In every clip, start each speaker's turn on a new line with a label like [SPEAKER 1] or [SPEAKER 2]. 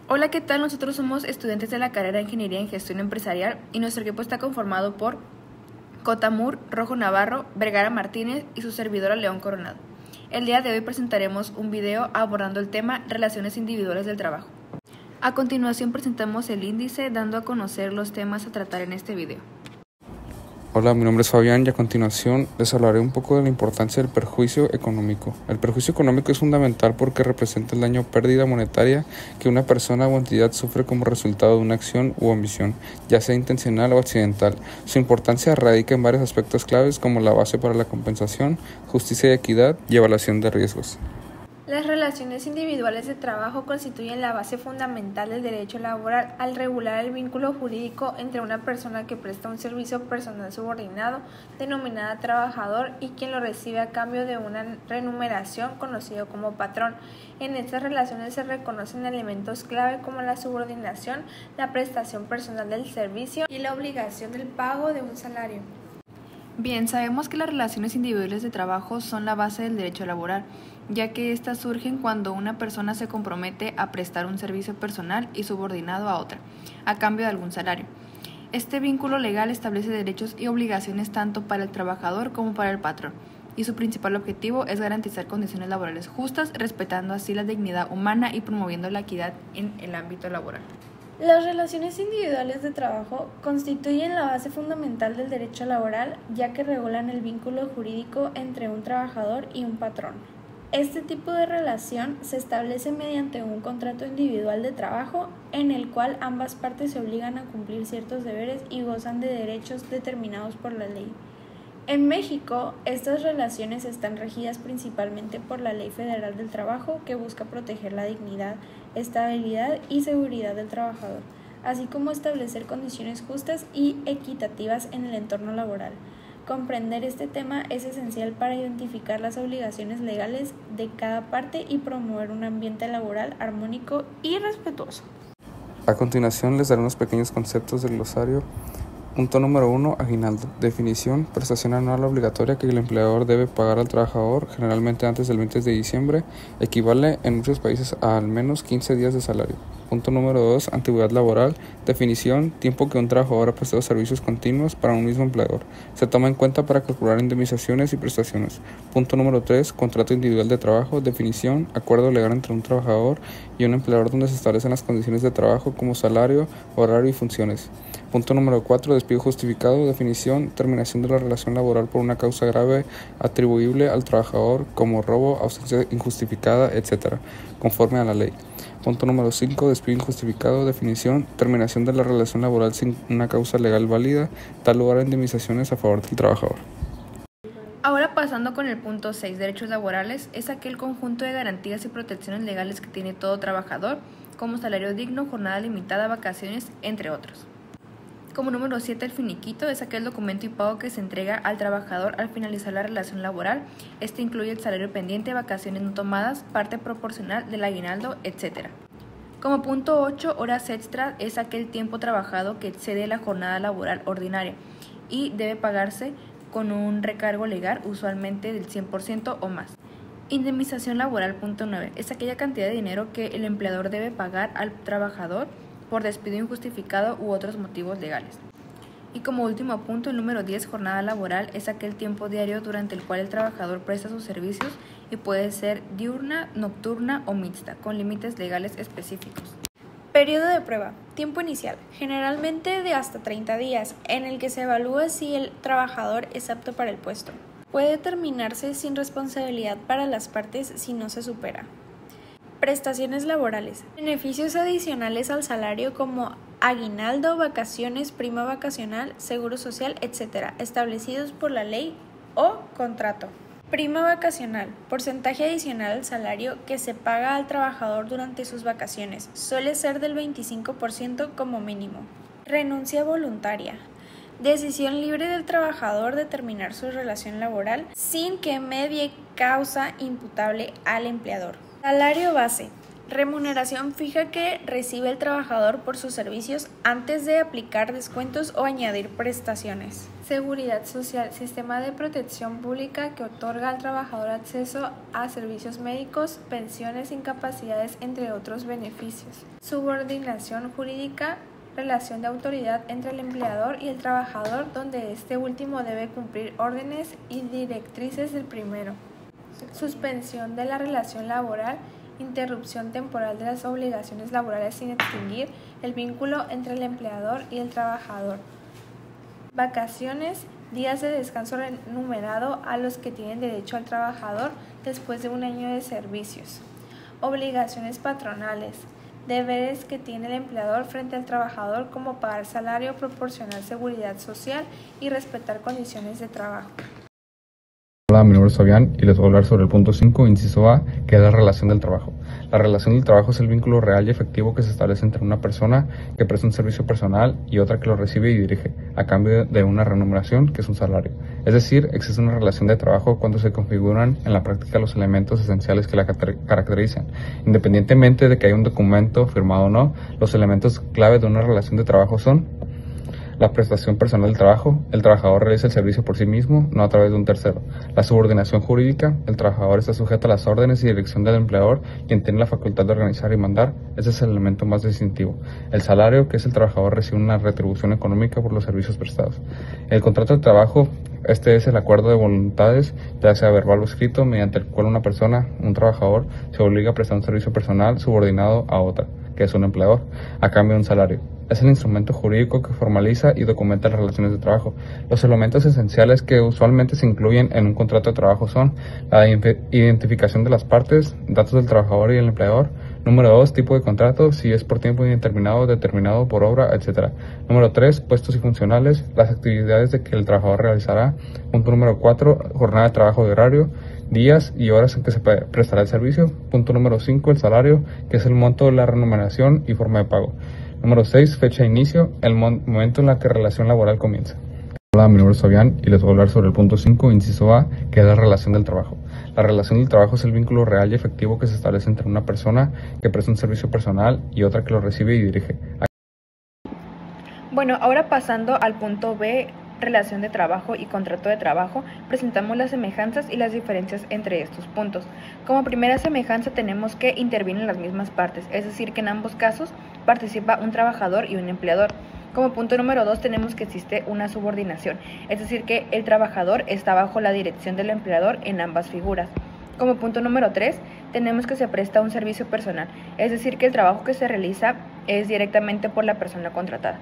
[SPEAKER 1] Hola, ¿qué tal? Nosotros somos estudiantes de la carrera de Ingeniería en Gestión Empresarial y nuestro equipo está conformado por Cotamur, Rojo Navarro, Vergara Martínez y su servidora León Coronado. El día de hoy presentaremos un video abordando el tema Relaciones individuales del trabajo. A continuación presentamos el índice dando a conocer los temas a tratar en este video.
[SPEAKER 2] Hola, mi nombre es Fabián y a continuación les hablaré un poco de la importancia del perjuicio económico. El perjuicio económico es fundamental porque representa el daño o pérdida monetaria que una persona o entidad sufre como resultado de una acción u omisión, ya sea intencional o accidental. Su importancia radica en varios aspectos claves como la base para la compensación, justicia y equidad y evaluación de riesgos.
[SPEAKER 3] Las relaciones individuales de trabajo constituyen la base fundamental del derecho laboral al regular el vínculo jurídico entre una persona que presta un servicio personal subordinado, denominada trabajador, y quien lo recibe a cambio de una remuneración, conocido como patrón. En estas relaciones se reconocen elementos clave como la subordinación, la prestación personal del servicio y la obligación del pago de un salario.
[SPEAKER 1] Bien, sabemos que las relaciones individuales de trabajo son la base del derecho laboral, ya que éstas surgen cuando una persona se compromete a prestar un servicio personal y subordinado a otra, a cambio de algún salario. Este vínculo legal establece derechos y obligaciones tanto para el trabajador como para el patrón, y su principal objetivo es garantizar condiciones laborales justas, respetando así la dignidad humana y promoviendo la equidad en el ámbito laboral.
[SPEAKER 3] Las relaciones individuales de trabajo constituyen la base fundamental del derecho laboral, ya que regulan el vínculo jurídico entre un trabajador y un patrón. Este tipo de relación se establece mediante un contrato individual de trabajo en el cual ambas partes se obligan a cumplir ciertos deberes y gozan de derechos determinados por la ley. En México, estas relaciones están regidas principalmente por la Ley Federal del Trabajo, que busca proteger la dignidad, estabilidad y seguridad del trabajador, así como establecer condiciones justas y equitativas en el entorno laboral. Comprender este tema es esencial para identificar las obligaciones legales de cada parte y promover un ambiente laboral armónico y respetuoso.
[SPEAKER 2] A continuación les daré unos pequeños conceptos del glosario. Punto número 1. Aguinaldo. Definición: prestación anual obligatoria que el empleador debe pagar al trabajador, generalmente antes del 20 de diciembre. Equivale en muchos países a al menos 15 días de salario. Punto número 2. Antigüedad laboral. Definición: tiempo que un trabajador ha prestado servicios continuos para un mismo empleador. Se toma en cuenta para calcular indemnizaciones y prestaciones. Punto número 3. Contrato individual de trabajo. Definición: acuerdo legal entre un trabajador y un empleador donde se establecen las condiciones de trabajo como salario, horario y funciones. Punto número 4. Despido justificado. Definición: terminación de la relación laboral por una causa grave atribuible al trabajador como robo, ausencia injustificada, etc., conforme a la ley. Punto número 5. Despido injustificado. Definición: terminación de la relación laboral sin una causa legal válida, tal lugar a indemnizaciones a favor del trabajador.
[SPEAKER 1] Ahora pasando con el punto 6, derechos laborales, es aquel conjunto de garantías y protecciones legales que tiene todo trabajador, como salario digno, jornada limitada, vacaciones, entre otros. Como número 7, el finiquito es aquel documento y pago que se entrega al trabajador al finalizar la relación laboral. Este incluye el salario pendiente, vacaciones no tomadas, parte proporcional del aguinaldo, etc. Como punto 8, horas extra es aquel tiempo trabajado que excede la jornada laboral ordinaria y debe pagarse con un recargo legal, usualmente del 100% o más. Indemnización laboral, punto 9, es aquella cantidad de dinero que el empleador debe pagar al trabajador por despido injustificado u otros motivos legales. Y como último punto, el número 10, jornada laboral, es aquel tiempo diario durante el cual el trabajador presta sus servicios y puede ser diurna, nocturna o mixta, con límites legales específicos.
[SPEAKER 3] Periodo de prueba. Tiempo inicial, generalmente de hasta 30 días, en el que se evalúa si el trabajador es apto para el puesto. Puede terminarse sin responsabilidad para las partes si no se supera. Prestaciones laborales. Beneficios adicionales al salario como aguinaldo, vacaciones, prima vacacional, seguro social, etc., establecidos por la ley o contrato. Prima vacacional. Porcentaje adicional al salario que se paga al trabajador durante sus vacaciones. Suele ser del 25% como mínimo. Renuncia voluntaria. Decisión libre del trabajador de terminar su relación laboral sin que medie causa imputable al empleador. Salario base. Remuneración fija que recibe el trabajador por sus servicios antes de aplicar descuentos o añadir prestaciones.
[SPEAKER 1] Seguridad social, sistema de protección pública que otorga al trabajador acceso a servicios médicos, pensiones, incapacidades, entre otros beneficios. Subordinación jurídica, relación de autoridad entre el empleador y el trabajador, donde este último debe cumplir órdenes y directrices del primero. Suspensión de la relación laboral, interrupción temporal de las obligaciones laborales sin extinguir el vínculo entre el empleador y el trabajador. Vacaciones, días de descanso remunerado a los que tienen derecho al trabajador después de un año de servicios. Obligaciones patronales, deberes que tiene el empleador frente al trabajador como pagar salario, proporcionar seguridad social y respetar condiciones de trabajo.
[SPEAKER 2] Hola, mi nombre es Fabián y les voy a hablar sobre el punto 5, inciso A, que es la relación del trabajo. La relación del trabajo es el vínculo real y efectivo que se establece entre una persona que presta un servicio personal y otra que lo recibe y dirige, a cambio de una remuneración, que es un salario. Es decir, existe una relación de trabajo cuando se configuran en la práctica los elementos esenciales que la caracterizan. Independientemente de que haya un documento firmado o no, los elementos clave de una relación de trabajo son: la prestación personal del trabajo, el trabajador realiza el servicio por sí mismo, no a través de un tercero. La subordinación jurídica, el trabajador está sujeto a las órdenes y dirección del empleador, quien tiene la facultad de organizar y mandar. Ese es el elemento más distintivo. El salario, que es el trabajador recibe una retribución económica por los servicios prestados. El contrato de trabajo, este es el acuerdo de voluntades, ya sea verbal o escrito, mediante el cual una persona, un trabajador, se obliga a prestar un servicio personal subordinado a otra, que es un empleador, a cambio de un salario. Es el instrumento jurídico que formaliza y documenta las relaciones de trabajo. Los elementos esenciales que usualmente se incluyen en un contrato de trabajo son la identificación de las partes, datos del trabajador y el empleador. Número 2, tipo de contrato, si es por tiempo indeterminado, determinado por obra, etc. Número 3, puestos y funcionales, las actividades de que el trabajador realizará. Punto número 4, jornada de trabajo de horario, días y horas en que se prestará el servicio. Punto número 5, el salario, que es el monto de la remuneración y forma de pago. Número 6, fecha de inicio, el momento en la que la relación laboral comienza. Hola, mi nombre es Fabián y les voy a hablar sobre el punto 5, inciso A, que es la relación del trabajo. La relación del trabajo es el vínculo real y efectivo que se establece entre una persona que presta un servicio personal y otra que lo recibe y dirige.
[SPEAKER 1] Bueno, ahora pasando al punto B, relación de trabajo y contrato de trabajo, presentamos las semejanzas y las diferencias entre estos puntos. Como primera semejanza tenemos que intervienen las mismas partes, es decir, que en ambos casos participa un trabajador y un empleador. Como punto número 2 tenemos que existe una subordinación, es decir, que el trabajador está bajo la dirección del empleador en ambas figuras. Como punto número 3 tenemos que se presta un servicio personal, es decir, que el trabajo que se realiza es directamente por la persona contratada.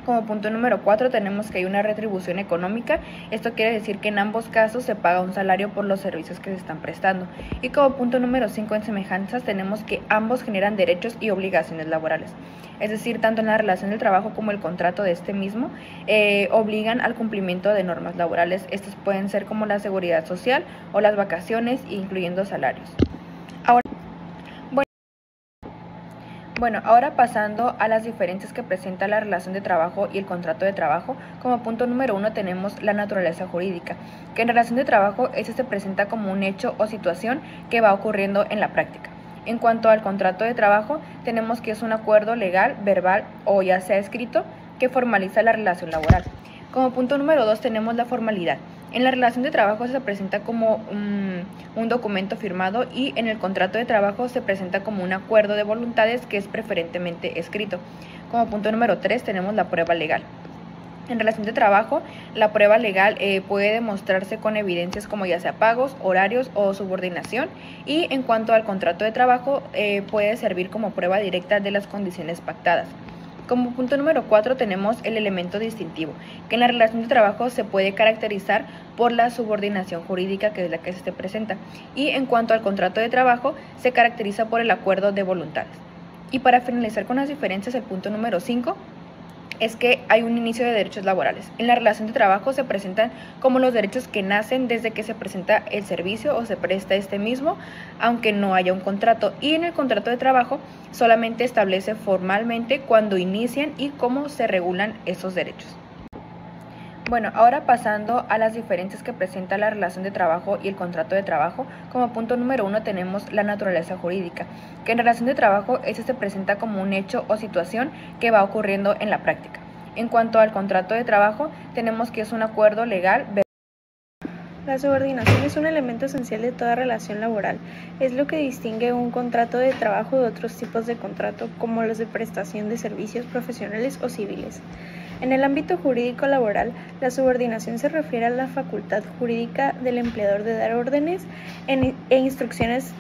[SPEAKER 1] Como punto número 4 tenemos que hay una retribución económica, esto quiere decir que en ambos casos se paga un salario por los servicios que se están prestando. Y como punto número 5 en semejanzas tenemos que ambos generan derechos y obligaciones laborales, es decir, tanto en la relación del trabajo como el contrato de este mismo obligan al cumplimiento de normas laborales. Estos pueden ser como la seguridad social o las vacaciones, incluyendo salarios. Bueno, ahora pasando a las diferencias que presenta la relación de trabajo y el contrato de trabajo, como punto número 1 tenemos la naturaleza jurídica, que en relación de trabajo se presenta como un hecho o situación que va ocurriendo en la práctica. En cuanto al contrato de trabajo, tenemos que es un acuerdo legal, verbal o ya sea escrito que formaliza la relación laboral. Como punto número 2 tenemos la formalidad. En la relación de trabajo se presenta como un documento firmado y en el contrato de trabajo se presenta como un acuerdo de voluntades que es preferentemente escrito. Como punto número 3 tenemos la prueba legal. En relación de trabajo, la prueba legal puede demostrarse con evidencias como ya sea pagos, horarios o subordinación, y en cuanto al contrato de trabajo puede servir como prueba directa de las condiciones pactadas. Como punto número 4 tenemos el elemento distintivo, que en la relación de trabajo se puede caracterizar por la subordinación jurídica, que es la que se presenta, y en cuanto al contrato de trabajo se caracteriza por el acuerdo de voluntades. Y para finalizar con las diferencias, el punto número 5 es que hay un inicio de derechos laborales. En la relación de trabajo se presentan como los derechos que nacen desde que se presenta el servicio o se presta este mismo, aunque no haya un contrato. Y en el contrato de trabajo solamente establece formalmente cuándo inician y cómo se regulan esos derechos. Bueno, ahora pasando a las diferencias que presenta la relación de trabajo y el contrato de trabajo, como punto número 1 tenemos la naturaleza jurídica, que en relación de trabajo este se presenta como un hecho o situación que va ocurriendo en la práctica. En cuanto al contrato de trabajo, tenemos que es un acuerdo legal.
[SPEAKER 3] La subordinación es un elemento esencial de toda relación laboral. Es lo que distingue un contrato de trabajo de otros tipos de contrato, como los de prestación de servicios profesionales o civiles. En el ámbito jurídico laboral, la subordinación se refiere a la facultad jurídica del empleador de dar órdenes e instrucciones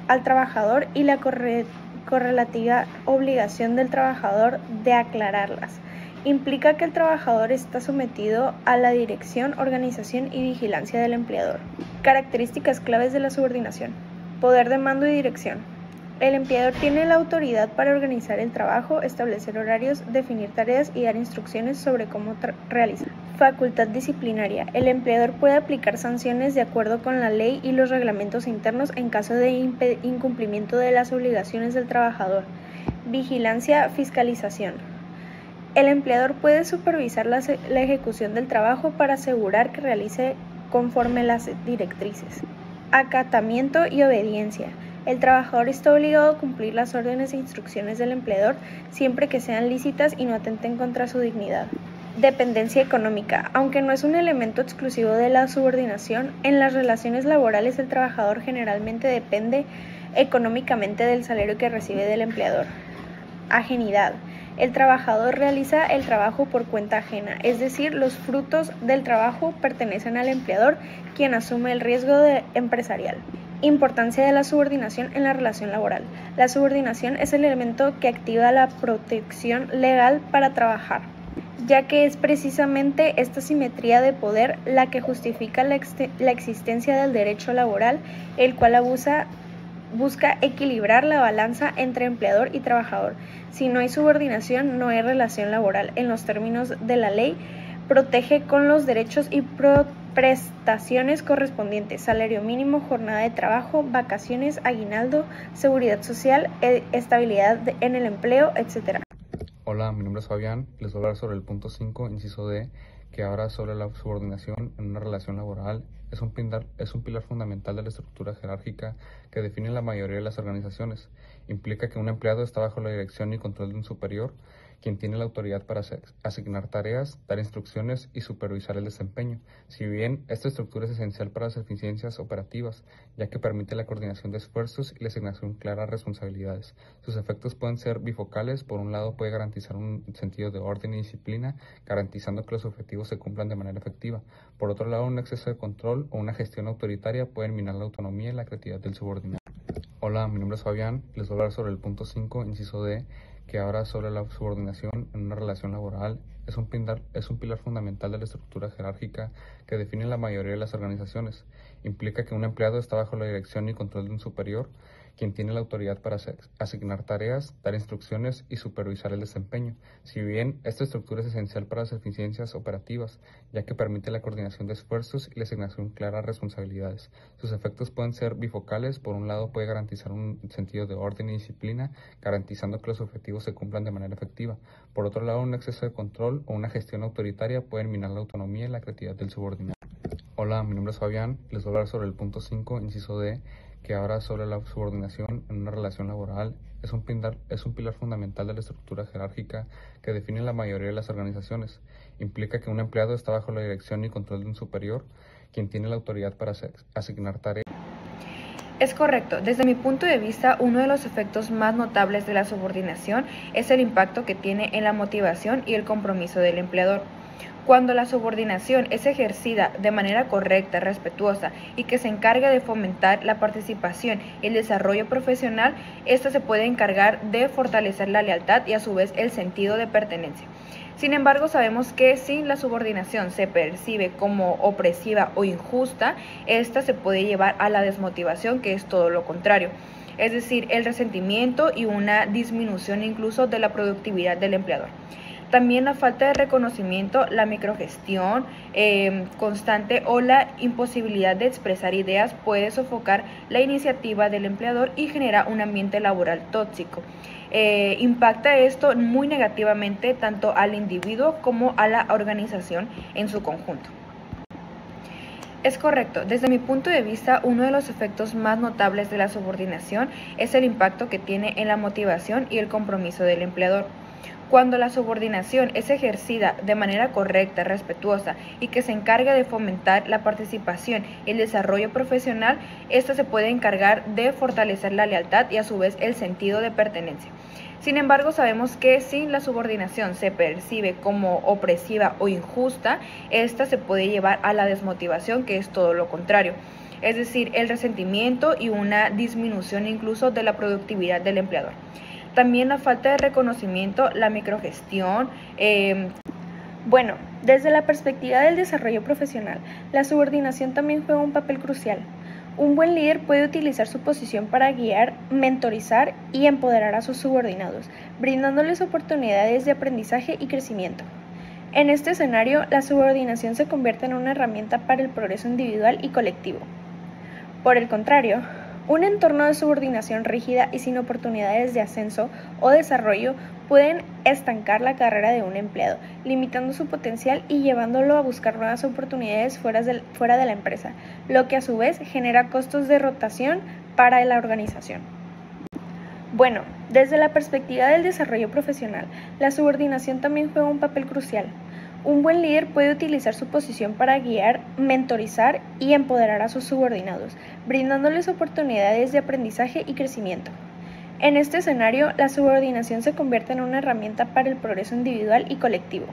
[SPEAKER 3] al trabajador y la correlativa obligación del trabajador de aclararlas. Implica que el trabajador está sometido a la dirección, organización y vigilancia del empleador. Características claves de la subordinación. Poder de mando y dirección. El empleador tiene la autoridad para organizar el trabajo, establecer horarios, definir tareas y dar instrucciones sobre cómo realizar. Facultad disciplinaria. El empleador puede aplicar sanciones de acuerdo con la ley y los reglamentos internos en caso de incumplimiento de las obligaciones del trabajador. Vigilancia, fiscalización. El empleador puede supervisar la ejecución del trabajo para asegurar que realice conforme las directrices. Acatamiento y obediencia. El trabajador está obligado a cumplir las órdenes e instrucciones del empleador siempre que sean lícitas y no atenten contra su dignidad. Dependencia económica. Aunque no es un elemento exclusivo de la subordinación, en las relaciones laborales el trabajador generalmente depende económicamente del salario que recibe del empleador. Ajenidad. El trabajador realiza el trabajo por cuenta ajena, es decir, los frutos del trabajo pertenecen al empleador, quien asume el riesgo empresarial. Importancia de la subordinación en la relación laboral. La subordinación es el elemento que activa la protección legal para trabajar, ya que es precisamente esta simetría de poder la que justifica la existencia del derecho laboral, el cual busca equilibrar la balanza entre empleador y trabajador. Si no hay subordinación, no hay relación laboral. En los términos de la ley, protege con los derechos y prestaciones correspondientes: salario mínimo, jornada de trabajo, vacaciones, aguinaldo, seguridad social, estabilidad en el empleo, etc.
[SPEAKER 2] Hola, mi nombre es Fabián. Les voy a hablar sobre el punto 5, inciso D, que habla sobre la subordinación en una relación laboral. Es un pilar fundamental de la estructura jerárquica que define la mayoría de las organizaciones. Implica que un empleado está bajo la dirección y control de un superior, quien tiene la autoridad para asignar tareas, dar instrucciones y supervisar el desempeño. Si bien esta estructura es esencial para las eficiencias operativas, ya que permite la coordinación de esfuerzos y la asignación clara de responsabilidades. Sus efectos pueden ser bifocales. Por un lado, puede garantizar un sentido de orden y disciplina, garantizando que los objetivos se cumplan de manera efectiva. Por otro lado, un exceso de control o una gestión autoritaria pueden minar la autonomía y la creatividad del subordinado. Hola, mi nombre es Fabián. Les voy a hablar sobre el punto 5, inciso D, que habla sobre la subordinación en una relación laboral. Es un pilar fundamental de la estructura jerárquica que define la mayoría de las organizaciones. Implica que un empleado está bajo la dirección y control de un superior, quien tiene la autoridad para asignar tareas, dar instrucciones y supervisar el desempeño. Si bien esta estructura es esencial para las eficiencias operativas, ya que permite la coordinación de esfuerzos y la asignación clara de responsabilidades. Sus efectos pueden ser bifocales. Por un lado, puede garantizar un sentido de orden y disciplina, garantizando que los objetivos se cumplan de manera efectiva. Por otro lado, un exceso de control o una gestión autoritaria pueden minar la autonomía y la creatividad del subordinado. Hola, mi nombre es Fabián. Les voy a hablar sobre el punto 5, inciso D, que habla sobre la subordinación en una relación laboral. Es un pilar fundamental de la estructura jerárquica que define la mayoría de las organizaciones. Implica que un empleado está bajo la dirección y control de un superior, quien tiene la autoridad para asignar tareas.
[SPEAKER 1] Es correcto. Desde mi punto de vista, uno de los efectos más notables de la subordinación es el impacto que tiene en la motivación y el compromiso del empleador. Cuando la subordinación es ejercida de manera correcta, respetuosa y que se encarga de fomentar la participación y el desarrollo profesional, esta se puede encargar de fortalecer la lealtad y a su vez el sentido de pertenencia. Sin embargo, sabemos que si la subordinación se percibe como opresiva o injusta, esta se puede llevar a la desmotivación, que es todo lo contrario, es decir, el resentimiento y una disminución incluso de la productividad del empleador. También la falta de reconocimiento, la microgestión constante o la imposibilidad de expresar ideas puede sofocar la iniciativa del empleador y genera un ambiente laboral tóxico. Impacta esto muy negativamente tanto al individuo como a la organización en su conjunto. Es correcto. Desde mi punto de vista, uno de los efectos más notables de la subordinación es el impacto que tiene en la motivación y el compromiso del empleador. Cuando la subordinación es ejercida de manera correcta, respetuosa y que se encarga de fomentar la participación y el desarrollo profesional, esta se puede encargar de fortalecer la lealtad y a su vez el sentido de pertenencia. Sin embargo, sabemos que si la subordinación se percibe como opresiva o injusta, esta se puede llevar a la desmotivación, que es todo lo contrario. Es decir, el resentimiento y una disminución incluso de la productividad del empleador. También la falta de reconocimiento, la microgestión.
[SPEAKER 3] Bueno, desde la perspectiva del desarrollo profesional, la subordinación también juega un papel crucial. Un buen líder puede utilizar su posición para guiar, mentorizar y empoderar a sus subordinados, brindándoles oportunidades de aprendizaje y crecimiento. En este escenario, la subordinación se convierte en una herramienta para el progreso individual y colectivo. Por el contrario, un entorno de subordinación rígida y sin oportunidades de ascenso o desarrollo pueden estancar la carrera de un empleado, limitando su potencial y llevándolo a buscar nuevas oportunidades fuera de la empresa, lo que a su vez genera costos de rotación para la organización. Bueno, desde la perspectiva del desarrollo profesional, la subordinación también juega un papel crucial. Un buen líder puede utilizar su posición para guiar, mentorizar y empoderar a sus subordinados, brindándoles oportunidades de aprendizaje y crecimiento. En este escenario, la subordinación se convierte en una herramienta para el progreso individual y colectivo.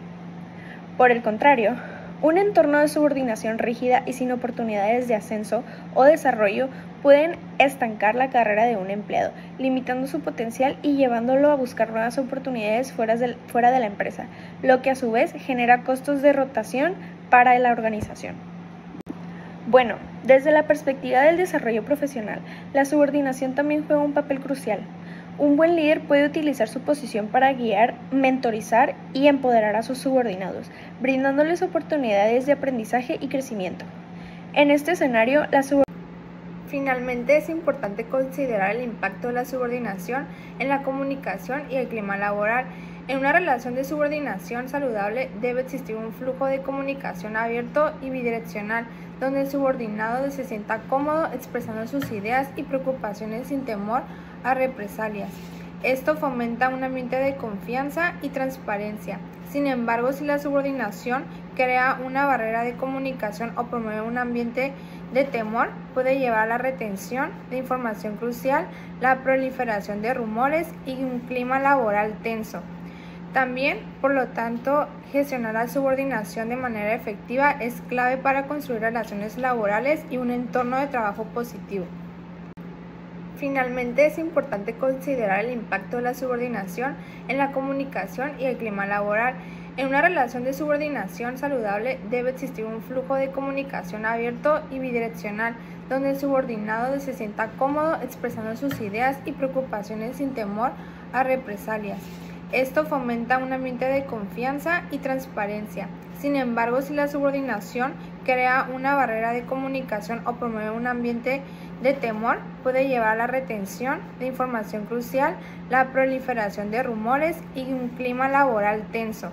[SPEAKER 3] Por el contrario, un entorno de subordinación rígida y sin oportunidades de ascenso o desarrollo pueden estancar la carrera de un empleado, limitando su potencial y llevándolo a buscar nuevas oportunidades fuera de la empresa, lo que a su vez genera costos de rotación para la organización. Bueno, desde la perspectiva del desarrollo profesional, la subordinación también juega un papel crucial. Un buen líder puede utilizar su posición para guiar, mentorizar y empoderar a sus subordinados, brindándoles oportunidades de aprendizaje y crecimiento. En este escenario,
[SPEAKER 1] Finalmente, es importante considerar el impacto de la subordinación en la comunicación y el clima laboral. En una relación de subordinación saludable debe existir un flujo de comunicación abierto y bidireccional, donde el subordinado se sienta cómodo expresando sus ideas y preocupaciones sin temor a represalias. Esto fomenta un ambiente de confianza y transparencia. Sin embargo, si la subordinación crea una barrera de comunicación o promueve un ambiente de temor, puede llevar a la retención de información crucial, la proliferación de rumores y un clima laboral tenso. También, por lo tanto, gestionar la subordinación de manera efectiva es clave para construir relaciones laborales y un entorno de trabajo positivo. Finalmente, es importante considerar el impacto de la subordinación en la comunicación y el clima laboral. En una relación de subordinación saludable debe existir un flujo de comunicación abierto y bidireccional, donde el subordinado se sienta cómodo expresando sus ideas y preocupaciones sin temor a represalias. Esto fomenta un ambiente de confianza y transparencia. Sin embargo, si la subordinación crea una barrera de comunicación o promueve un ambiente de temor, puede llevar a la retención de información crucial, la proliferación de rumores y un clima laboral tenso.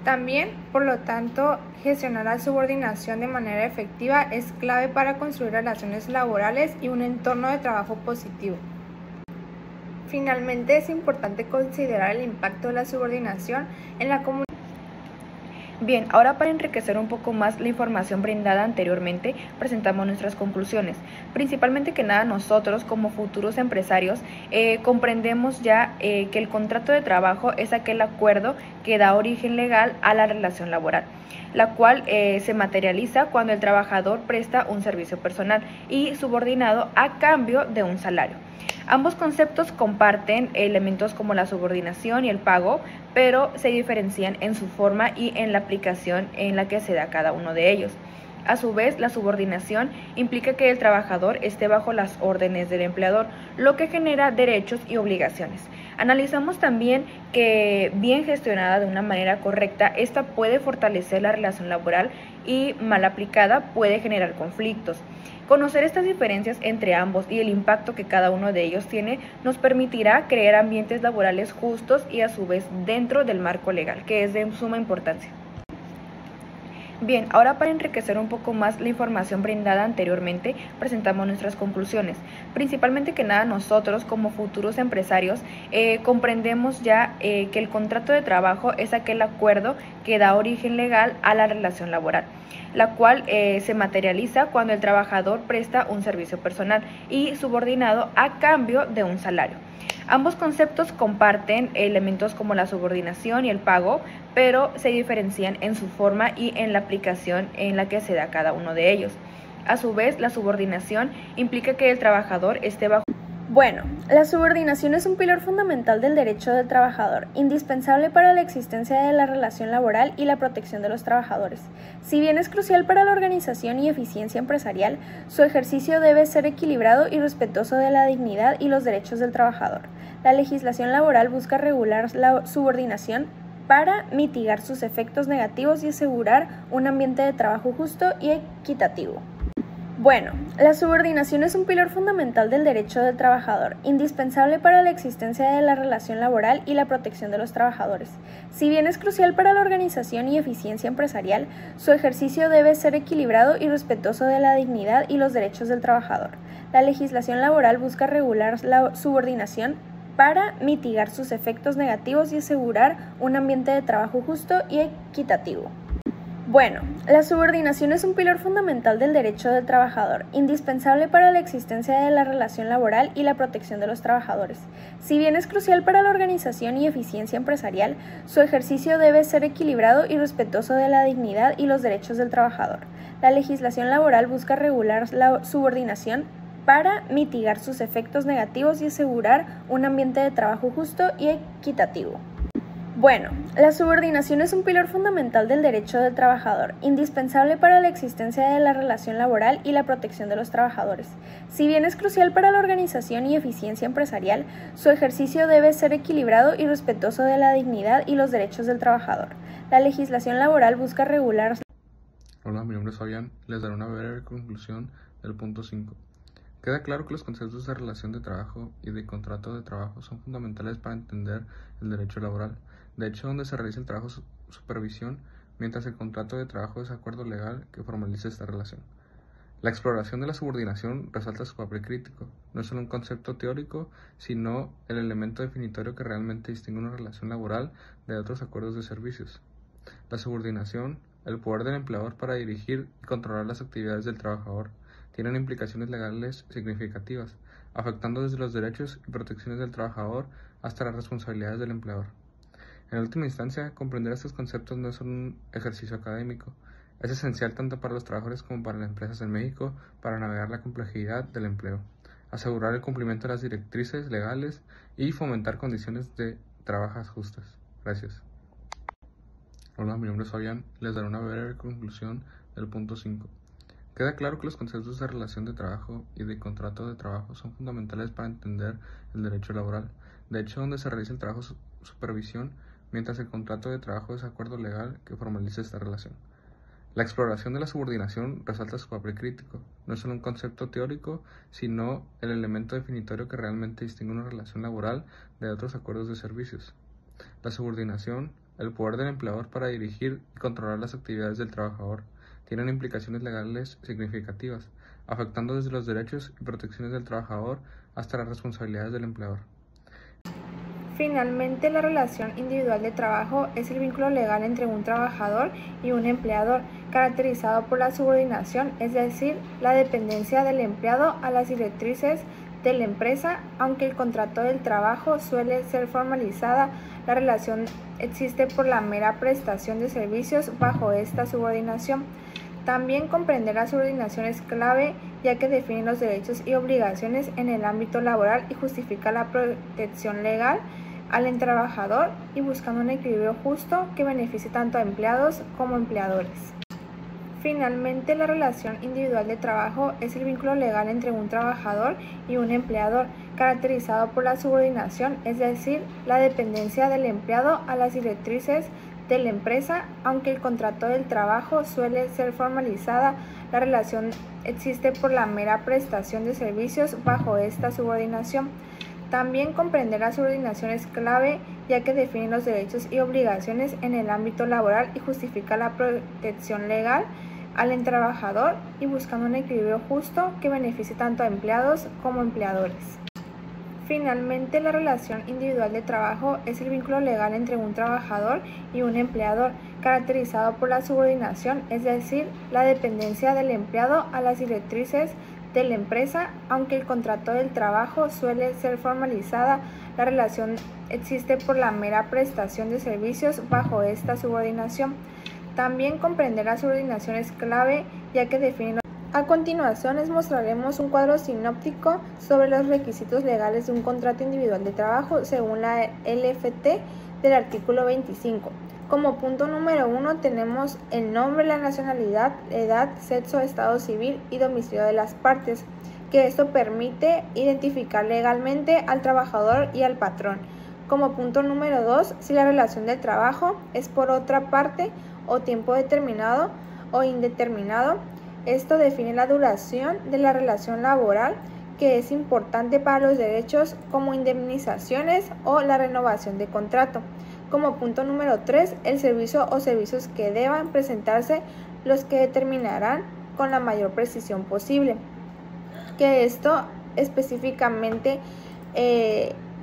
[SPEAKER 1] También, por lo tanto, gestionar la subordinación de manera efectiva es clave para construir relaciones laborales y un entorno de trabajo positivo. Finalmente, es importante considerar el impacto de la subordinación en la comunicación. Bien, ahora para enriquecer un poco más la información brindada anteriormente, presentamos nuestras conclusiones. Principalmente que nada, nosotros como futuros empresarios comprendemos ya que el contrato de trabajo es aquel acuerdo que da origen legal a la relación laboral, la cual se materializa cuando el trabajador presta un servicio personal y subordinado a cambio de un salario. Ambos conceptos comparten elementos como la subordinación y el pago, pero se diferencian en su forma y en la aplicación en la que se da cada uno de ellos. A su vez, la subordinación implica que el trabajador esté bajo las órdenes del empleador, lo que genera derechos y obligaciones. Analizamos también que bien gestionada de una manera correcta, esta puede fortalecer la relación laboral y mal aplicada puede generar conflictos. Conocer estas diferencias entre ambos y el impacto que cada uno de ellos tiene nos permitirá crear ambientes laborales justos y a su vez dentro del marco legal, que es de suma importancia. Bien, ahora para enriquecer un poco más la información brindada anteriormente, presentamos nuestras conclusiones. Principalmente que nada, nosotros como futuros empresarios comprendemos ya que el contrato de trabajo es aquel acuerdo que da origen legal a la relación laboral, la cual se materializa cuando el trabajador presta un servicio personal y subordinado a cambio de un salario. Ambos conceptos comparten elementos como la subordinación y el pago, pero se diferencian en su forma y en la aplicación en la que se da cada uno de ellos. A su vez, la subordinación implica que el trabajador esté bajo...
[SPEAKER 3] Bueno, la subordinación es un pilar fundamental del derecho del trabajador, indispensable para la existencia de la relación laboral y la protección de los trabajadores. Si bien es crucial para la organización y eficiencia empresarial, su ejercicio debe ser equilibrado y respetuoso de la dignidad y los derechos del trabajador. La legislación laboral busca regular la subordinación para mitigar sus efectos negativos y asegurar un ambiente de trabajo justo y equitativo. Bueno, la subordinación es un pilar fundamental del derecho del trabajador, indispensable para la existencia de la relación laboral y la protección de los trabajadores. Si bien es crucial para la organización y eficiencia empresarial, su ejercicio debe ser equilibrado y respetuoso de la dignidad y los derechos del trabajador. La legislación laboral busca regular la subordinación para mitigar sus efectos negativos y asegurar un ambiente de trabajo justo y equitativo. Bueno, la subordinación es un pilar fundamental del derecho del trabajador, indispensable para la existencia de la relación laboral y la protección de los trabajadores. Si bien es crucial para la organización y eficiencia empresarial, su ejercicio debe ser equilibrado y respetuoso de la dignidad y los derechos del trabajador. La legislación laboral busca regular la subordinación para mitigar sus efectos negativos y asegurar un ambiente de trabajo justo y equitativo. Bueno, la subordinación es un pilar fundamental del derecho del trabajador, indispensable para la existencia de la relación laboral y la protección de los trabajadores. Si bien es crucial para la organización y eficiencia empresarial, su ejercicio debe ser equilibrado y respetuoso de la dignidad y los derechos del trabajador. La legislación laboral busca regular...
[SPEAKER 2] Hola, mi nombre es Fabián. Les daré una breve conclusión del punto 5. Queda claro que los conceptos de relación de trabajo y de contrato de trabajo son fundamentales para entender el derecho laboral. De hecho, donde se realiza el trabajo supervisión, mientras el contrato de trabajo es acuerdo legal que formaliza esta relación. La exploración de la subordinación resalta su papel crítico. No es solo un concepto teórico, sino el elemento definitorio que realmente distingue una relación laboral de otros acuerdos de servicios. La subordinación, el poder del empleador para dirigir y controlar las actividades del trabajador, tienen implicaciones legales significativas, afectando desde los derechos y protecciones del trabajador hasta las responsabilidades del empleador. En última instancia, comprender estos conceptos no es solo un ejercicio académico, es esencial tanto para los trabajadores como para las empresas en México para navegar la complejidad del empleo, asegurar el cumplimiento de las directrices legales y fomentar condiciones de trabajo justas. Gracias. Hola, mi nombre es Fabián. Les daré una breve conclusión del punto 5. Queda claro que los conceptos de relación de trabajo y de contrato de trabajo son fundamentales para entender el derecho laboral. De hecho, donde se realiza el trabajo supervisión, mientras el contrato de trabajo es acuerdo legal que formaliza esta relación. La exploración de la subordinación resalta su papel crítico. No es solo un concepto teórico, sino el elemento definitorio que realmente distingue una relación laboral de otros acuerdos de servicios. La subordinación, el poder del empleador para dirigir y controlar las actividades del trabajador, tienen implicaciones legales significativas, afectando desde los derechos y protecciones del trabajador hasta las responsabilidades del empleador.
[SPEAKER 1] Finalmente, la relación individual de trabajo es el vínculo legal entre un trabajador y un empleador, caracterizado por la subordinación, es decir, la dependencia del empleado a las directrices de la empresa. Aunque el contrato del trabajo suele ser formalizada, la relación existe por la mera prestación de servicios bajo esta subordinación. También comprender la subordinación es clave, ya que define los derechos y obligaciones en el ámbito laboral y justifica la protección legal al trabajador y buscando un equilibrio justo que beneficie tanto a empleados como empleadores.
[SPEAKER 3] Finalmente, la relación individual de trabajo es el vínculo legal entre un trabajador y un empleador, caracterizado por la subordinación, es decir, la dependencia del empleado a las directrices de la empresa. Aunque el contrato del trabajo suele ser formalizada, la relación existe por la mera prestación de servicios bajo esta subordinación. También comprender la subordinación es clave, ya que define los derechos y obligaciones en el ámbito laboral y justifica la protección legal al trabajador, y buscando un equilibrio justo que beneficie tanto a empleados como empleadores. Finalmente, la relación individual de trabajo es el vínculo legal entre un trabajador y un empleador, caracterizado por la subordinación, es decir, la dependencia del empleado a las directrices de la empresa. Aunque el contrato del trabajo suele ser formalizada, la relación existe por la mera prestación de servicios bajo esta subordinación. También comprender la subordinación es clave, ya que define. A continuación les mostraremos un cuadro sinóptico sobre los requisitos legales de un contrato individual de trabajo según la LFT del artículo 25. Como punto número 1 tenemos el nombre, la nacionalidad, edad, sexo, estado civil y domicilio de las partes, que esto permite identificar legalmente al trabajador y al patrón. Como punto número 2, si la relación de trabajo es por otra parte o tiempo determinado o indeterminado, esto define la duración de la relación laboral, que es importante para los derechos como indemnizaciones o la renovación de contrato. Como punto número 3, el servicio o servicios que deban presentarse, los que determinarán con la mayor precisión posible, que esto específicamente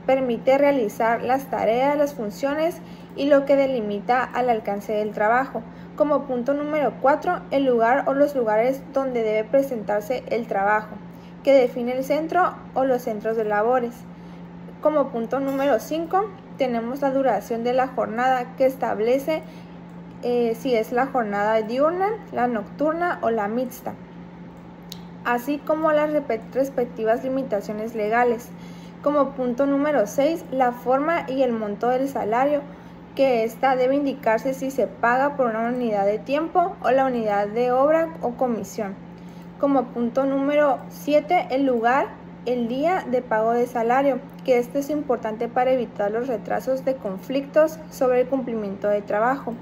[SPEAKER 3] permite realizar las tareas, las funciones y lo que delimita al alcance del trabajo. Como punto número 4, el lugar o los lugares donde debe presentarse el trabajo, que define el centro o los centros de labores. Como punto número 5, tenemos la duración de la jornada, que establece si es la jornada diurna, la nocturna o la mixta, así como las respectivas limitaciones legales. Como punto número 6, la forma y el monto del salario, que ésta debe indicarse si se paga por una unidad de tiempo o la unidad de obra o comisión. Como punto número 7, el lugar, el día de pago de salario, que esto es importante para evitar los retrasos de conflictos sobre el cumplimiento de trabajo.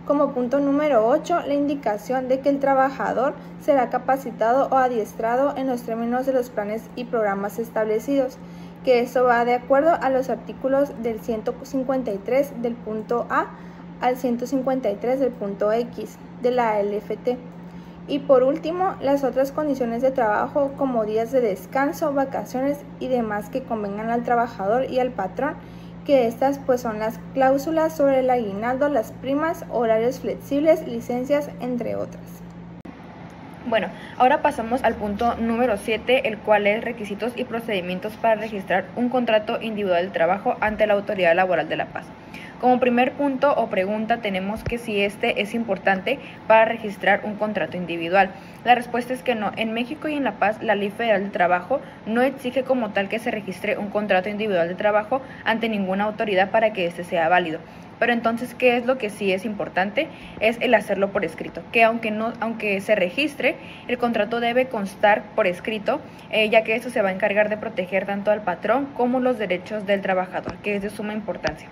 [SPEAKER 3] Como punto número 8, la indicación de que el trabajador será capacitado o adiestrado en los términos de los planes y programas establecidos, que esto va de acuerdo a los artículos del 153 del punto A al 153 del punto X de la LFT. Y por último, las otras condiciones de trabajo como días de descanso, vacaciones y demás que convengan al trabajador y al patrón, que estas pues son las cláusulas sobre el aguinaldo, las primas, horarios flexibles, licencias, entre otras.
[SPEAKER 1] Bueno, ahora pasamos al punto número 7, el cual es requisitos y procedimientos para registrar un contrato individual de trabajo ante la Autoridad Laboral de La Paz. Como primer punto o pregunta tenemos que si este es importante para registrar un contrato individual. La respuesta es que no. En México y en La Paz, la Ley Federal del Trabajo no exige como tal que se registre un contrato individual de trabajo ante ninguna autoridad para que este sea válido. Pero entonces, ¿qué es lo que sí es importante? Es el hacerlo por escrito, que aunque se registre, el contrato debe constar por escrito, ya que eso se va a encargar de proteger tanto al patrón como los derechos del trabajador, que es de suma importancia.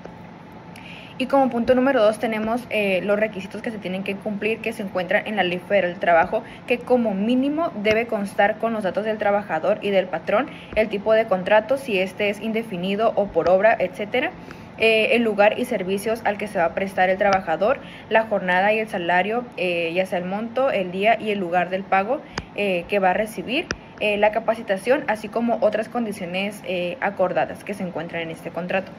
[SPEAKER 1] Y como punto número 2 tenemos los requisitos que se tienen que cumplir, que se encuentran en la Ley Federal del Trabajo, que como mínimo debe constar con los datos del trabajador y del patrón, el tipo de contrato, si este es indefinido o por obra, etcétera, el lugar y servicios al que se va a prestar el trabajador, la jornada y el salario, ya sea el monto, el día y el lugar del pago que va a recibir, la capacitación, así como otras condiciones acordadas que se encuentran en este contrato.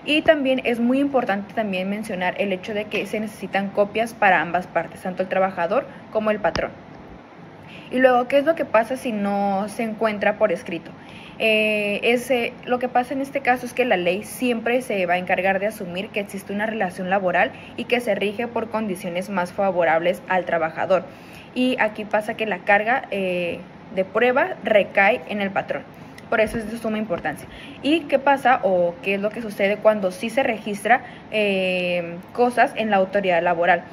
[SPEAKER 1] Y también es muy importante también mencionar el hecho de que se necesitan copias para ambas partes, tanto el trabajador como el patrón. Y luego, ¿qué es lo que pasa si no se encuentra por escrito? Lo que pasa en este caso es que la ley siempre se va a encargar de asumir que existe una relación laboral y que se rige por condiciones más favorables al trabajador. Y aquí pasa que la carga de prueba recae en el patrón. Por eso es de suma importancia. ¿Y qué pasa o qué es lo que sucede cuando sí se registra cosas en la autoridad laboral?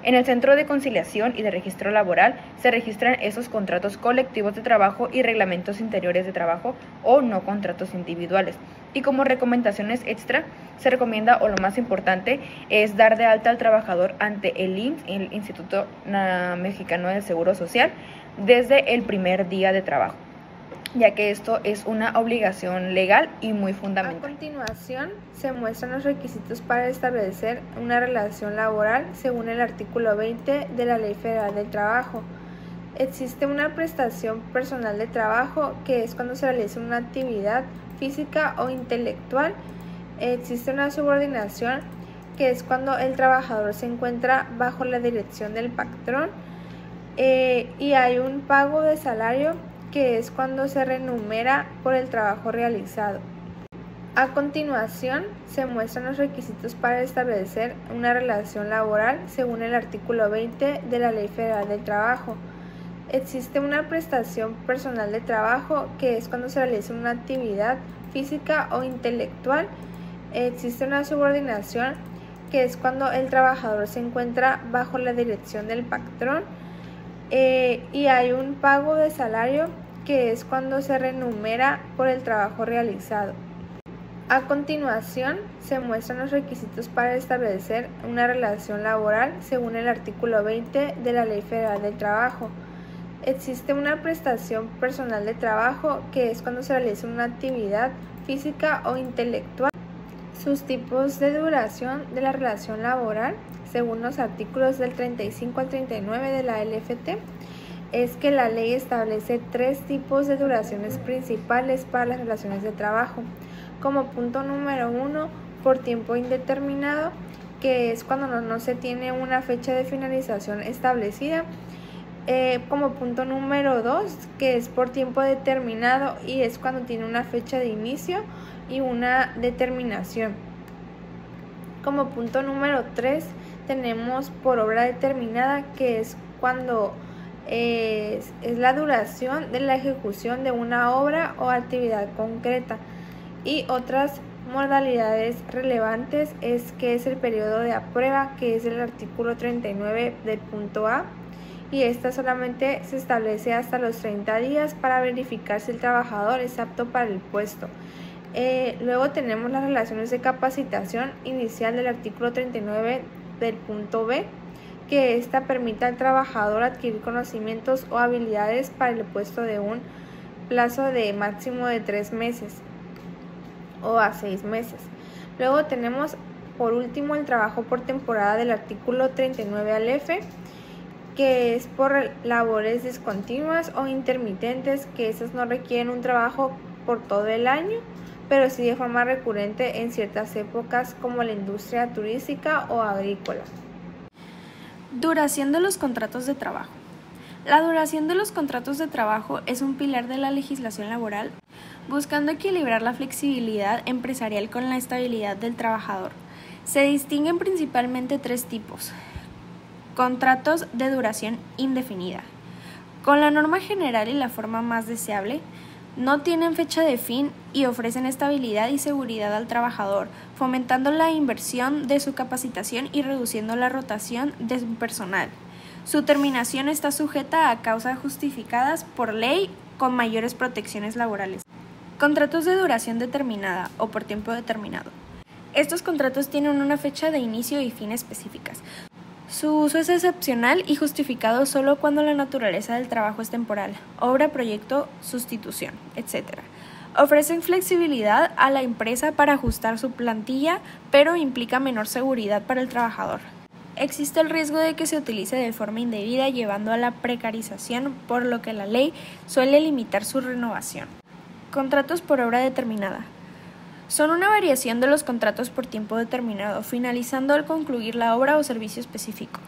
[SPEAKER 1] En el Centro de Conciliación y de Registro Laboral se registran esos contratos colectivos de trabajo y reglamentos interiores de trabajo o no contratos individuales. Y como recomendaciones extra, se recomienda, o lo más importante, es dar de alta al trabajador ante el IMSS, el Instituto Mexicano del Seguro Social, desde el primer día de trabajo, ya que esto es una obligación legal y muy fundamental.
[SPEAKER 3] A continuación, se muestran los requisitos para establecer una relación laboral según el artículo 20 de la Ley Federal del Trabajo. Existe una prestación personal de trabajo, que es cuando se realiza una actividad física o intelectual. Existe una subordinación, que es cuando el trabajador se encuentra bajo la dirección del patrón. Y hay un pago de salario, que es cuando se remunera por el trabajo realizado. A continuación, se muestran los requisitos para establecer una relación laboral según el artículo 20 de la Ley Federal del Trabajo. Existe una prestación personal de trabajo, que es cuando se realiza una actividad física o intelectual. Existe una subordinación, que es cuando el trabajador se encuentra bajo la dirección del patrón. Y hay un pago de salario, que es cuando se remunera por el trabajo realizado. A continuación, se muestran los requisitos para establecer una relación laboral según el artículo 20 de la Ley Federal del Trabajo. Existe una prestación personal de trabajo, que es cuando se realiza una actividad física o intelectual. Sus tipos de duración de la relación laboral, según los artículos del 35 al 39 de la LFT, es que la ley establece 3 tipos de duraciones principales para las relaciones de trabajo. Como punto número 1, por tiempo indeterminado, que es cuando no se tiene una fecha de finalización establecida. Como punto número 2, que es por tiempo determinado y es cuando tiene una fecha de inicio y una determinación. Como punto número 3, tenemos por obra determinada, que es cuando es la duración de la ejecución de una obra o actividad concreta. Y otras modalidades relevantes es que es el periodo de aprueba, que es el artículo 39 del punto A, y esta solamente se establece hasta los 30 días para verificar si el trabajador es apto para el puesto. Luego tenemos las relaciones de capacitación inicial del artículo 39 del punto B, que esta permite al trabajador adquirir conocimientos o habilidades para el puesto de un plazo de máximo de 3 meses o a 6 meses. Luego tenemos por último el trabajo por temporada del artículo 39 al F, que es por labores discontinuas o intermitentes, que esas no requieren un trabajo por todo el año, pero sí de forma recurrente en ciertas épocas, como la industria turística o agrícola.
[SPEAKER 4] Duración de los contratos de trabajo. La duración de los contratos de trabajo es un pilar de la legislación laboral, buscando equilibrar la flexibilidad empresarial con la estabilidad del trabajador. Se distinguen principalmente 3 tipos. Contratos de duración indefinida. Con la norma general y la forma más deseable, no tienen fecha de fin y ofrecen estabilidad y seguridad al trabajador, fomentando la inversión de su capacitación y reduciendo la rotación de su personal. Su terminación está sujeta a causas justificadas por ley con mayores protecciones laborales. Contratos de duración determinada o por tiempo determinado. Estos contratos tienen una fecha de inicio y fin específicas. Su uso es excepcional y justificado solo cuando la naturaleza del trabajo es temporal, obra, proyecto, sustitución, etc. Ofrecen flexibilidad a la empresa para ajustar su plantilla, pero implica menor seguridad para el trabajador. Existe el riesgo de que se utilice de forma indebida, llevando a la precarización, por lo que la ley suele limitar su renovación. Contratos por obra determinada. Son una variación de los contratos por tiempo determinado, finalizando al concluir la obra o servicio específico.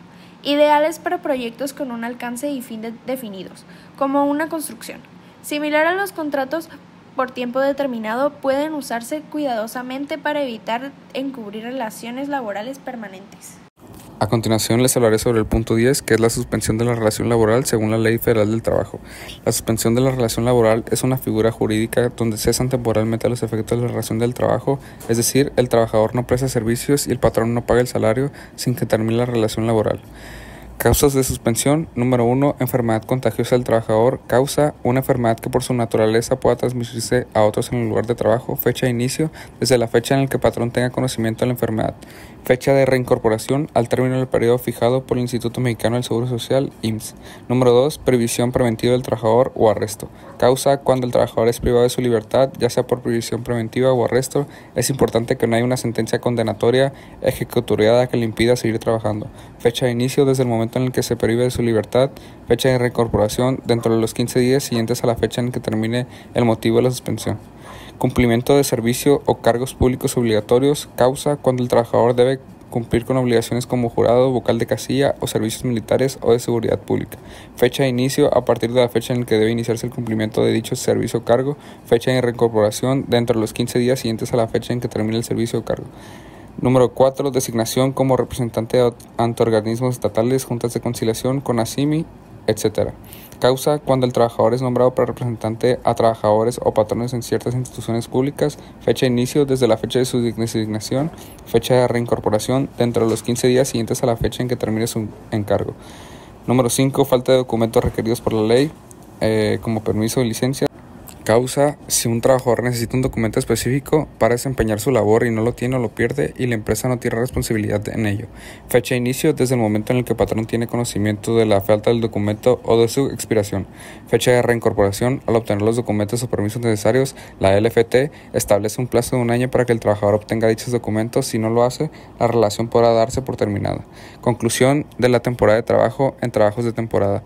[SPEAKER 4] Ideales para proyectos con un alcance y fin definidos, como una construcción. Similar a los contratos por tiempo determinado, pueden usarse cuidadosamente para evitar encubrir relaciones laborales permanentes.
[SPEAKER 2] A continuación les hablaré sobre el punto 10, que es la suspensión de la relación laboral según la Ley Federal del Trabajo. La suspensión de la relación laboral es una figura jurídica donde cesan temporalmente los efectos de la relación del trabajo, es decir, el trabajador no presta servicios y el patrón no paga el salario sin que termine la relación laboral. Causas de suspensión. Número 1. Enfermedad contagiosa del trabajador. Causa: una enfermedad que por su naturaleza pueda transmitirse a otros en el lugar de trabajo. Fecha de inicio: desde la fecha en la que el patrón tenga conocimiento de la enfermedad. Fecha de reincorporación: al término del periodo fijado por el Instituto Mexicano del Seguro Social, IMSS. Número 2. Previsión preventiva del trabajador o arresto. Causa: cuando el trabajador es privado de su libertad, ya sea por previsión preventiva o arresto. Es importante que no haya una sentencia condenatoria ejecutoriada que le impida seguir trabajando. Fecha de inicio: desde el momento en el que se prive de su libertad. Fecha de reincorporación: dentro de los 15 días siguientes a la fecha en que termine el motivo de la suspensión. Cumplimiento de servicio o cargos públicos obligatorios. Causa: cuando el trabajador debe cumplir con obligaciones como jurado, vocal de casilla o servicios militares o de seguridad pública. Fecha de inicio: a partir de la fecha en que debe iniciarse el cumplimiento de dicho servicio o cargo. Fecha de reincorporación: dentro de los 15 días siguientes a la fecha en que termine el servicio o cargo. Número 4. Designación como representante ante organismos estatales, juntas de conciliación, CONACYMI, etc. Causa: cuando el trabajador es nombrado para representante a trabajadores o patrones en ciertas instituciones públicas. Fecha de inicio: desde la fecha de su designación. Fecha de reincorporación: dentro de los 15 días siguientes a la fecha en que termine su encargo. Número 5. Falta de documentos requeridos por la ley, como permiso y licencia. Causa: si un trabajador necesita un documento específico para desempeñar su labor y no lo tiene o lo pierde y la empresa no tiene responsabilidad en ello. Fecha de inicio: desde el momento en el que el patrón tiene conocimiento de la falta del documento o de su expiración. Fecha de reincorporación: al obtener los documentos o permisos necesarios. La LFT establece un plazo de 1 año para que el trabajador obtenga dichos documentos. Si no lo hace, la relación podrá darse por terminada. Conclusión de la temporada de trabajo en trabajos de temporada.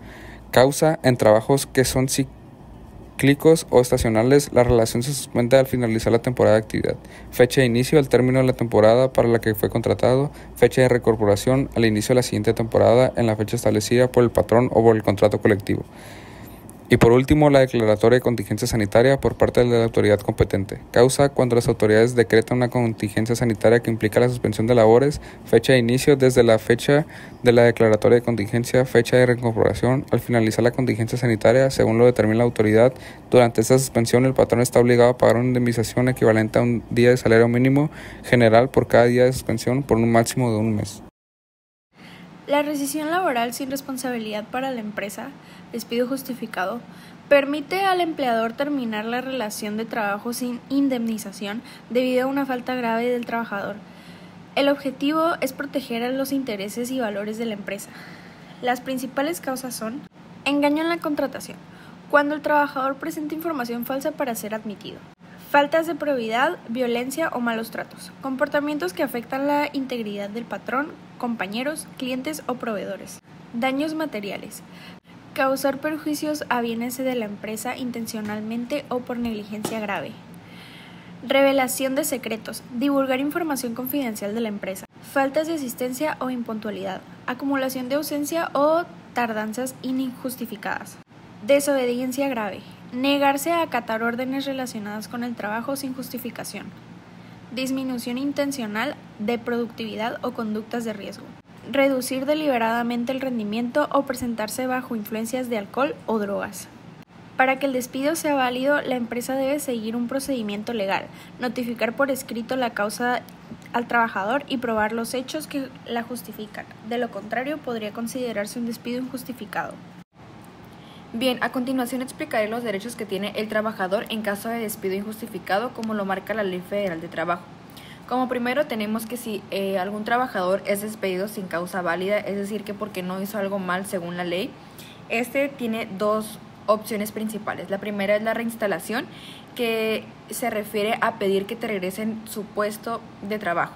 [SPEAKER 2] Causa: en trabajos que son cíclicos o estacionales, la relación se suspende al finalizar la temporada de actividad. Fecha de inicio: al término de la temporada para la que fue contratado. Fecha de reincorporación: al inicio de la siguiente temporada en la fecha establecida por el patrón o por el contrato colectivo. Y por último, la declaratoria de contingencia sanitaria por parte de la autoridad competente. Causa: cuando las autoridades decretan una contingencia sanitaria que implica la suspensión de labores. Fecha de inicio: desde la fecha de la declaratoria de contingencia. Fecha de reincorporación: al finalizar la contingencia sanitaria, según lo determine la autoridad. Durante esta suspensión, el patrón está obligado a pagar una indemnización equivalente a un día de salario mínimo general por cada día de suspensión por un máximo de 1 mes.
[SPEAKER 4] La rescisión laboral sin responsabilidad para la empresa, despido justificado, permite al empleador terminar la relación de trabajo sin indemnización debido a una falta grave del trabajador. El objetivo es proteger a los intereses y valores de la empresa. Las principales causas son: engaño en la contratación, cuando el trabajador presenta información falsa para ser admitido; faltas de probidad, violencia o malos tratos, comportamientos que afectan la integridad del patrón, compañeros, clientes o proveedores; daños materiales, causar perjuicios a bienes de la empresa intencionalmente o por negligencia grave; revelación de secretos, divulgar información confidencial de la empresa; faltas de asistencia o impuntualidad, acumulación de ausencia o tardanzas injustificadas; desobediencia grave, negarse a acatar órdenes relacionadas con el trabajo sin justificación; disminución intencional de productividad o conductas de riesgo; reducir deliberadamente el rendimiento o presentarse bajo influencias de alcohol o drogas. Para que el despido sea válido, la empresa debe seguir un procedimiento legal, notificar por escrito la causa al trabajador y probar los hechos que la justifican. De lo contrario, podría considerarse un despido injustificado.
[SPEAKER 1] Bien, a continuación explicaré los derechos que tiene el trabajador en caso de despido injustificado, como lo marca la Ley Federal de Trabajo. Como primero tenemos que si algún trabajador es despedido sin causa válida, es decir, que porque no hizo algo mal según la ley, tiene 2 opciones principales. La primera es la reinstalación, que se refiere a pedir que te regresen su puesto de trabajo.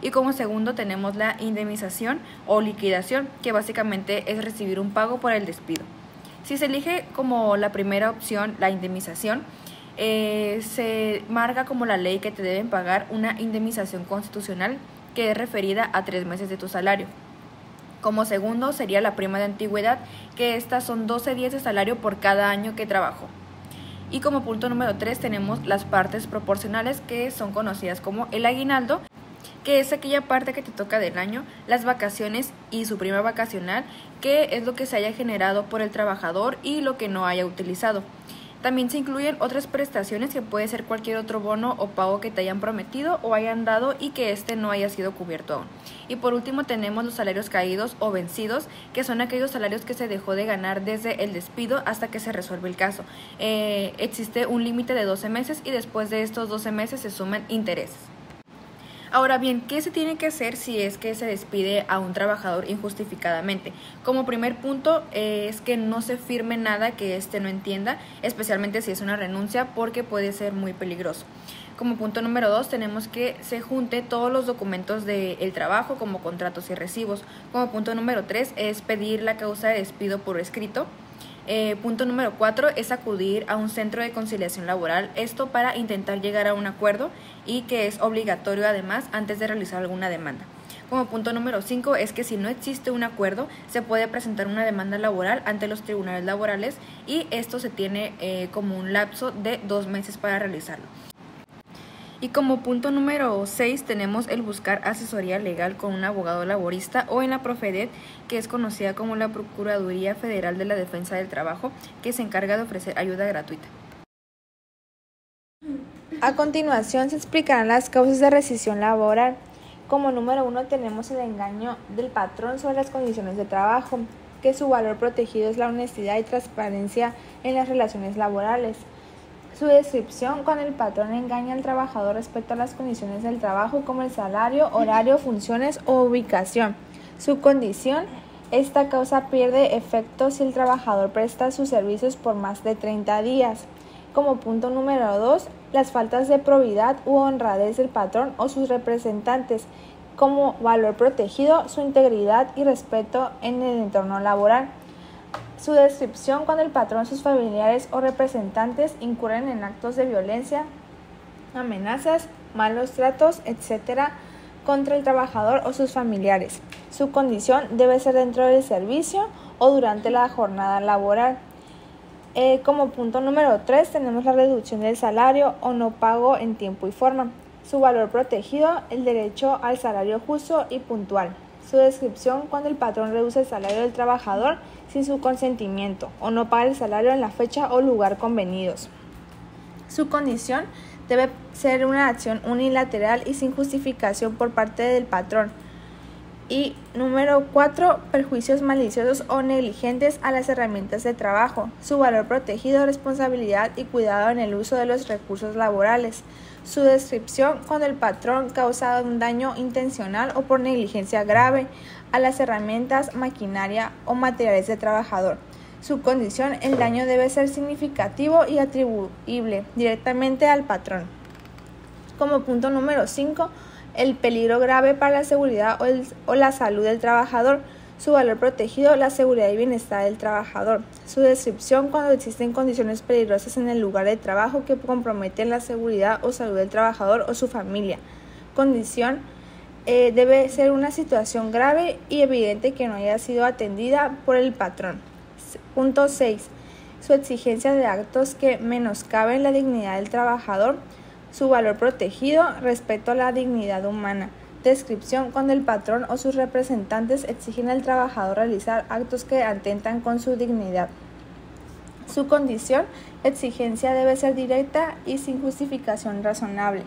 [SPEAKER 1] Y como segundo tenemos la indemnización o liquidación, que básicamente es recibir un pago por el despido. Si se elige como la primera opción, la indemnización, se marca como la ley que te deben pagar una indemnización constitucional que es referida a 3 meses de tu salario. Como segundo sería la prima de antigüedad, que estas son 12 días de salario por cada año que trabajó. Y como punto número 3 tenemos las partes proporcionales, que son conocidas como el aguinaldo, que es aquella parte que te toca del año, las vacaciones y su prima vacacional, que es lo que se haya generado por el trabajador y lo que no haya utilizado. También se incluyen otras prestaciones que puede ser cualquier otro bono o pago que te hayan prometido o hayan dado y que no haya sido cubierto aún. Y por último tenemos los salarios caídos o vencidos, que son aquellos salarios que se dejó de ganar desde el despido hasta que se resuelve el caso. Existe un límite de 12 meses y después de estos 12 meses se suman intereses. Ahora bien, ¿qué se tiene que hacer si es que se despide a un trabajador injustificadamente? Como primer punto es que no se firme nada que no entienda, especialmente si es una renuncia, porque puede ser muy peligroso. Como punto número 2 tenemos que se junte todos los documentos del trabajo como contratos y recibos. Como punto número 3 es pedir la causa de despido por escrito. Punto número 4 es acudir a un centro de conciliación laboral, esto para intentar llegar a un acuerdo y que es obligatorio además antes de realizar alguna demanda. Como punto número 5 es que si no existe un acuerdo se puede presentar una demanda laboral ante los tribunales laborales y esto se tiene como un lapso de 2 meses para realizarlo. Y como punto número 6 tenemos el buscar asesoría legal con un abogado laborista o en la Profedet, que es conocida como la Procuraduría Federal de la Defensa del Trabajo, que se encarga de ofrecer ayuda gratuita.
[SPEAKER 3] A continuación se explicarán las causas de rescisión laboral. Como número 1 tenemos el engaño del patrón sobre las condiciones de trabajo, que su valor protegido es la honestidad y transparencia en las relaciones laborales. Su descripción: cuando el patrón engaña al trabajador respecto a las condiciones del trabajo como el salario, horario, funciones o ubicación. Su condición: esta causa pierde efecto si el trabajador presta sus servicios por más de 30 días. Como punto número 2, las faltas de probidad u honradez del patrón o sus representantes. Como valor protegido, su integridad y respeto en el entorno laboral. Su descripción: cuando el patrón, sus familiares o representantes incurren en actos de violencia, amenazas, malos tratos, etc. contra el trabajador o sus familiares. Su condición debe ser dentro del servicio o durante la jornada laboral. Como punto número 3 tenemos la reducción del salario o no pago en tiempo y forma. Su valor protegido: el derecho al salario justo y puntual. Su descripción: cuando el patrón reduce el salario del trabajador sin su consentimiento o no paga el salario en la fecha o lugar convenidos. Su condición: debe ser una acción unilateral y sin justificación por parte del patrón. Y número 4, perjuicios maliciosos o negligentes a las herramientas de trabajo. Su valor protegido: responsabilidad y cuidado en el uso de los recursos laborales. Su descripción: cuando el patrón causa un daño intencional o por negligencia grave a las herramientas, maquinaria o materiales del trabajador. Su condición: el daño debe ser significativo y atribuible directamente al patrón. Como punto número 5, el peligro grave para la seguridad o la salud del trabajador. Su valor protegido: la seguridad y bienestar del trabajador. Su descripción: cuando existen condiciones peligrosas en el lugar de trabajo que comprometen la seguridad o salud del trabajador o su familia. Condición: debe ser una situación grave y evidente que no haya sido atendida por el patrón. Punto 6. Su exigencia de actos que menoscaben la dignidad del trabajador. Su valor protegido: respeto a la dignidad humana. Descripción: cuando el patrón o sus representantes exigen al trabajador realizar actos que atentan con su dignidad. Su condición: exigencia debe ser directa y sin justificación razonable.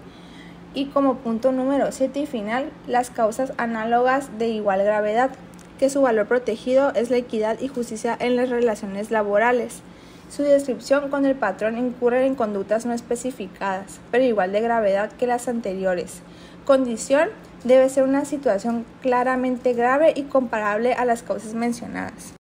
[SPEAKER 3] Y como punto número 7 y final, las causas análogas de igual gravedad, que su valor protegido es la equidad y justicia en las relaciones laborales. Su descripción: cuando el patrón incurre en conductas no especificadas, pero igual de gravedad que las anteriores. Condición: debe ser una situación claramente grave y comparable a las causas mencionadas.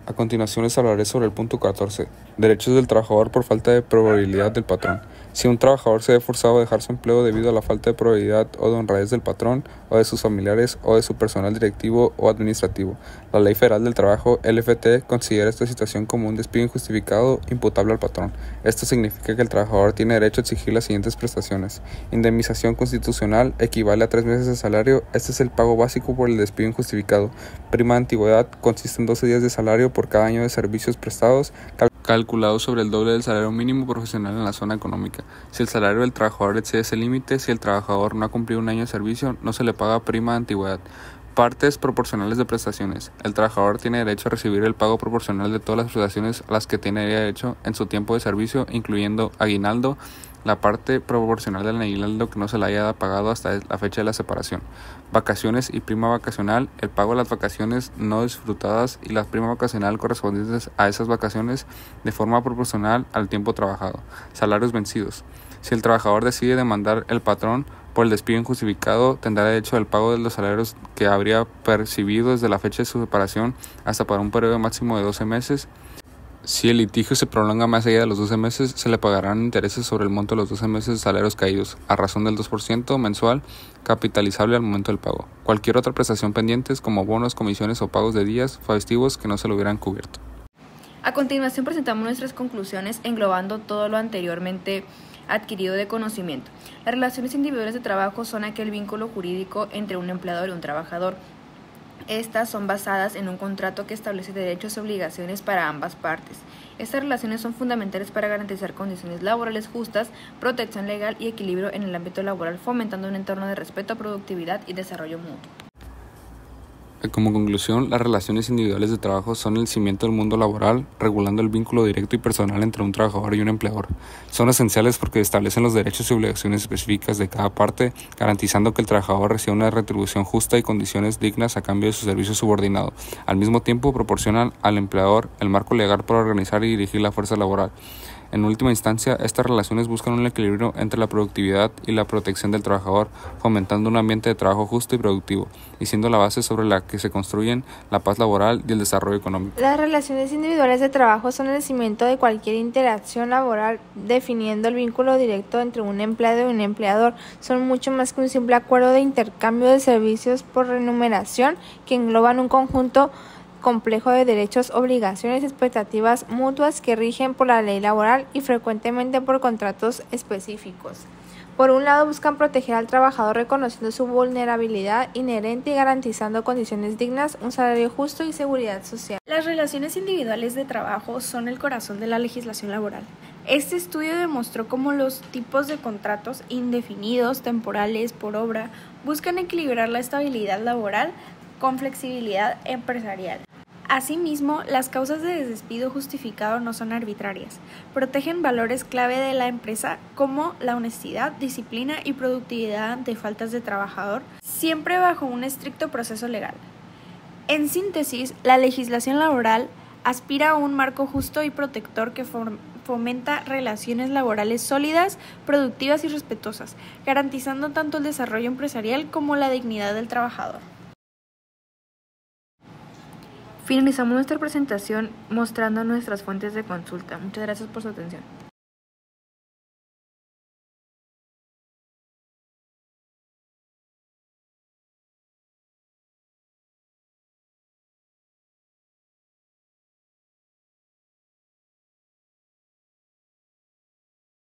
[SPEAKER 2] A continuación les hablaré sobre el punto 14, derechos del trabajador por falta de probabilidad del patrón. Si un trabajador se ve forzado a dejar su empleo debido a la falta de probabilidad o de honradez del patrón, o de sus familiares, o de su personal directivo o administrativo, la Ley Federal del Trabajo, LFT, considera esta situación como un despido injustificado imputable al patrón. Esto significa que el trabajador tiene derecho a exigir las siguientes prestaciones. Indemnización constitucional: equivale a 3 meses de salario. Este es el pago básico por el despido injustificado. Prima de antigüedad: consiste en 12 días de salario por cada año de servicios prestados, calculado sobre el doble del salario mínimo profesional en la zona económica. Si el salario del trabajador excede ese límite, si el trabajador no ha cumplido un año de servicio, no se le paga prima de antigüedad. Partes proporcionales de prestaciones. El trabajador tiene derecho a recibir el pago proporcional de todas las prestaciones a las que tiene derecho en su tiempo de servicio, incluyendo aguinaldo, la parte proporcional del aguinaldo que no se le haya pagado hasta la fecha de la separación, vacaciones y prima vacacional, el pago de las vacaciones no disfrutadas y la prima vacacional correspondientes a esas vacaciones de forma proporcional al tiempo trabajado, salarios vencidos. Si el trabajador decide demandar al patrón por el despido injustificado, tendrá derecho al pago de los salarios que habría percibido desde la fecha de su separación hasta para un periodo máximo de 12 meses. Si el litigio se prolonga más allá de los 12 meses, se le pagarán intereses sobre el monto de los 12 meses de salarios caídos, a razón del 2% mensual, capitalizable al momento del pago. Cualquier otra prestación pendiente, como bonos, comisiones o pagos de días festivos que no se lo hubieran cubierto.
[SPEAKER 1] A continuación presentamos nuestras conclusiones englobando todo lo anteriormente adquirido de conocimiento. Las relaciones individuales de trabajo son aquel vínculo jurídico entre un empleador y un trabajador. Estas son basadas en un contrato que establece derechos y obligaciones para ambas partes. Estas relaciones son fundamentales para garantizar condiciones laborales justas, protección legal y equilibrio en el ámbito laboral, fomentando un entorno de respeto, productividad y desarrollo mutuo.
[SPEAKER 2] Como conclusión, las relaciones individuales de trabajo son el cimiento del mundo laboral, regulando el vínculo directo y personal entre un trabajador y un empleador. Son esenciales porque establecen los derechos y obligaciones específicas de cada parte, garantizando que el trabajador reciba una retribución justa y condiciones dignas a cambio de su servicio subordinado. Al mismo tiempo, proporcionan al empleador el marco legal para organizar y dirigir la fuerza laboral. En última instancia, estas relaciones buscan un equilibrio entre la productividad y la protección del trabajador, fomentando un ambiente de trabajo justo y productivo, y siendo la base sobre la que se construyen la paz laboral y el desarrollo económico.
[SPEAKER 3] Las relaciones individuales de trabajo son el cimiento de cualquier interacción laboral, definiendo el vínculo directo entre un empleado y un empleador. Son mucho más que un simple acuerdo de intercambio de servicios por remuneración que engloban un conjunto complejo de derechos, obligaciones y expectativas mutuas que rigen por la ley laboral y frecuentemente por contratos específicos. Por un lado, buscan proteger al trabajador reconociendo su vulnerabilidad inherente y garantizando condiciones dignas, un salario justo y seguridad social.
[SPEAKER 4] Las relaciones individuales de trabajo son el corazón de la legislación laboral. Este estudio demostró cómo los tipos de contratos indefinidos, temporales, por obra, buscan equilibrar la estabilidad laboral con flexibilidad empresarial. Asimismo, las causas de despido justificado no son arbitrarias. Protegen valores clave de la empresa como la honestidad, disciplina y productividad ante faltas de trabajador, siempre bajo un estricto proceso legal. En síntesis, la legislación laboral aspira a un marco justo y protector que fomenta relaciones laborales sólidas, productivas y respetuosas, garantizando tanto el desarrollo empresarial como la dignidad del trabajador.
[SPEAKER 1] Finalizamos nuestra presentación mostrando nuestras fuentes de consulta. Muchas gracias por su atención.